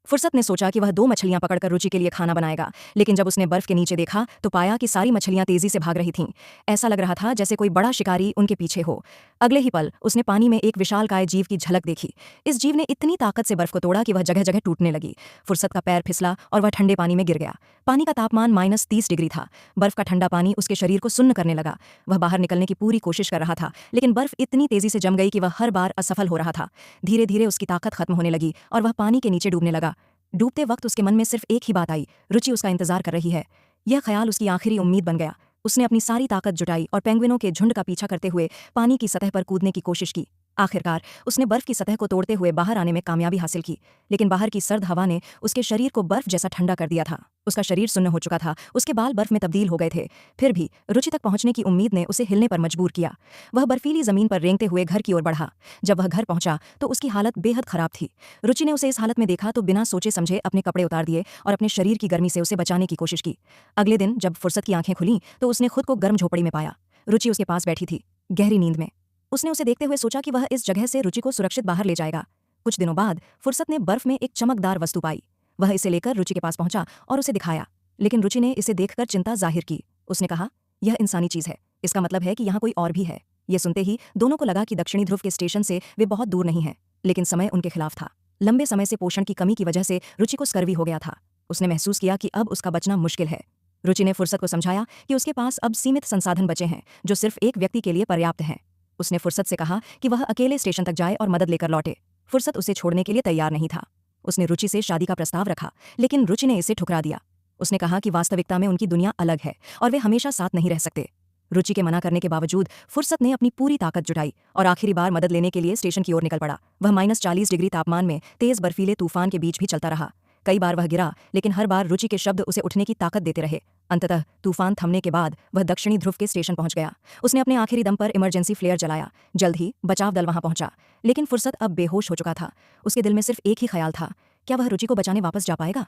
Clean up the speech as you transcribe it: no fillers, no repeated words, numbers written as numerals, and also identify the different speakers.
Speaker 1: फुर्सत ने सोचा कि वह 2 मछलियां पकड़कर रुचि के लिए खाना बनाएगा, लेकिन जब उसने बर्फ के नीचे देखा तो पाया कि सारी मछलियां तेजी से भाग रही थीं। ऐसा लग रहा था जैसे कोई बड़ा शिकारी उनके पीछे हो। अगले ही पल उसने पानी में एक विशालकाय जीव की झलक देखी। इस जीव ने इतनी ताकत से बर्फ को तोड़ा कि वह जगह जगह टूटने लगी। फुर्सत का पैर फिसला और वह ठंडे पानी में गिर गया। पानी का तापमान -30 डिग्री था। बर्फ का ठंडा पानी उसके शरीर को सुन्न करने लगा। वह बाहर निकलने की पूरी कोशिश कर रहा था, लेकिन बर्फ इतनी तेजी से जम गई कि वह हर बार असफल हो रहा था। धीरे धीरे उसकी ताकत खत्म होने लगी और वह पानी के नीचे डूबने लगा। डूबते वक्त उसके मन में सिर्फ एक ही बात आई, रुचि उसका इंतजार कर रही है। यह ख्याल उसकी आखिरी उम्मीद बन गया। उसने अपनी सारी ताकत जुटाई और पेंगुइनों के झुंड का पीछा करते हुए पानी की सतह पर कूदने की कोशिश की। आखिरकार उसने बर्फ की सतह को तोड़ते हुए बाहर आने में कामयाबी हासिल की, लेकिन बाहर की सर्द हवा ने उसके शरीर को बर्फ जैसा ठंडा कर दिया था। उसका शरीर सुन्न हो चुका था, उसके बाल बर्फ में तब्दील हो गए थे। फिर भी रुचि तक पहुंचने की उम्मीद ने उसे हिलने पर मजबूर किया। वह बर्फीली जमीन पर रेंगते हुए घर की ओर बढ़ा। जब वह घर पहुंचा तो उसकी हालत बेहद खराब थी। रुचि ने उसे इस हालत में देखा तो बिना सोचे समझे अपने कपड़े उतार दिए और अपने शरीर की गर्मी से उसे बचाने की कोशिश की। अगले दिन जब फुर्सत की आंखें खुलीं तो उसने खुद को गर्म झोपड़ी में पाया। रुचि उसके पास बैठी थी, गहरी नींद में। उसने उसे देखते हुए सोचा कि वह इस जगह से रुचि को सुरक्षित बाहर ले जाएगा। कुछ दिनों बाद फुर्सत ने बर्फ में एक चमकदार वस्तु पाई। वह इसे लेकर रुचि के पास पहुंचा और उसे दिखाया, लेकिन रुचि ने इसे देखकर चिंता जाहिर की। उसने कहा, यह इंसानी चीज है, इसका मतलब है कि यहाँ कोई और भी है। ये सुनते ही दोनों को लगा कि दक्षिणी ध्रुव के स्टेशन से वे बहुत दूर नहीं हैं, लेकिन समय उनके खिलाफ था। लंबे समय से पोषण की कमी की वजह से रुचि को स्कर्वी हो गया था। उसने महसूस किया कि अब उसका बचना मुश्किल है। रुचि ने फुर्सत को समझाया कि उसके पास अब सीमित संसाधन बचे हैं, जो सिर्फ एक व्यक्ति के लिए पर्याप्त हैं। उसने फुर्सत से कहा कि वह अकेले स्टेशन तक जाए और मदद लेकर लौटे। फुर्सत उसे छोड़ने के लिए तैयार नहीं था। उसने रुचि से शादी का प्रस्ताव रखा, लेकिन रुचि ने इसे ठुकरा दिया। उसने कहा कि वास्तविकता में उनकी दुनिया अलग है और वे हमेशा साथ नहीं रह सकते। रुचि के मना करने के बावजूद फुर्सत ने अपनी पूरी ताकत जुटाई और आखिरी बार मदद लेने के लिए स्टेशन की ओर निकल पड़ा। वह -40 डिग्री तापमान में तेज बर्फीले तूफान के बीच भी चलता रहा। कई बार वह गिरा, लेकिन हर बार रुचि के शब्द उसे उठने की ताकत देते रहे। अंततः तूफान थमने के बाद वह दक्षिणी ध्रुव के स्टेशन पहुंच गया। उसने अपने आखिरी दम पर इमरजेंसी फ्लेयर जलाया। जल्द ही बचाव दल वहां पहुंचा, लेकिन फुर्सत अब बेहोश हो चुका था। उसके दिल में सिर्फ एक ही ख्याल था, क्या वह रुचि को बचाने वापस जा पाएगा।